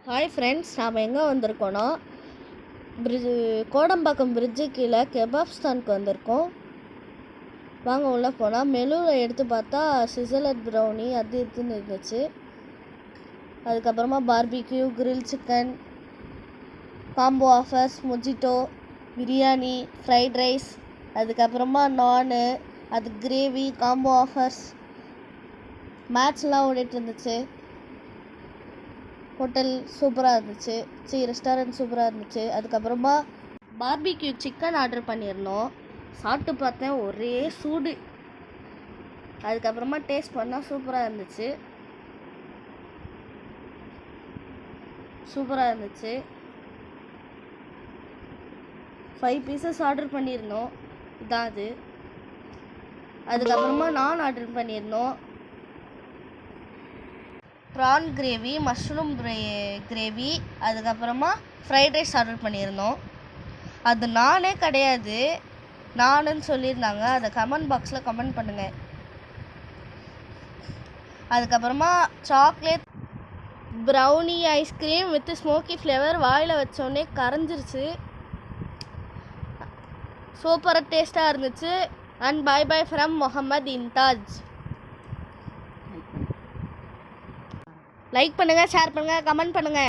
Hi friends, நாம் எங்கே வந்திருக்கோன்னா Kodambakkam fridge கீழே கெபாப்ஸ்தானுக்கு வந்திருக்கோம். வாங்க உள்ளே போனால் மெனுவில் எடுத்து பார்த்தா சிசலட் ப்ரௌனி அது இதுன்னு இருந்துச்சு. அதுக்கப்புறமா barbecue, grill chicken, combo offers, mojito, biryani, fried rice, அதுக்கப்புறமா நானு, அது கிரேவி, காம்போ ஆஃபர்ஸ், மேட்ச்லாம் ஓடிட்டு இருந்துச்சு. ஹோட்டல் சூப்பராக இருந்துச்சு. ரெஸ்டாரண்ட் சூப்பராக இருந்துச்சு. அதுக்கப்புறமா பார்பிக்யூ சிக்கன் ஆர்டர் பண்ணியிருந்தோம். சாப்பிட்டு பார்த்தேன், ஒரே சூடு. அதுக்கப்புறமா டேஸ்ட் பண்ணால் சூப்பராக இருந்துச்சு. 5 பீசஸ் ஆர்டர் பண்ணியிருந்தோம். இதான் அது. அதுக்கப்புறமா நான் ஆர்டர் பண்ணியிருந்தோம். ப்ரான் கிரேவி, மஷ்ரூம் கிரேவி, அதுக்கப்புறமா ஃப்ரைட் ரைஸ் ஆர்டர் பண்ணியிருந்தோம். அது நானே கிடையாது, நானுன்னு சொல்லியிருந்தாங்க. அதை கமெண்ட் பாக்ஸில் கமெண்ட் பண்ணுங்கள். அதுக்கப்புறமா chocolate brownie ice cream with smoky flavour வாயில் வச்சோடனே கரைஞ்சிருச்சு. சூப்பராக டேஸ்ட்டாக இருந்துச்சு. And bye bye from Mohammed Intaj. Like பண்ணுங்கள், ஷேர் பண்ணுங்கள், கமெண்ட் பண்ணுங்கள்.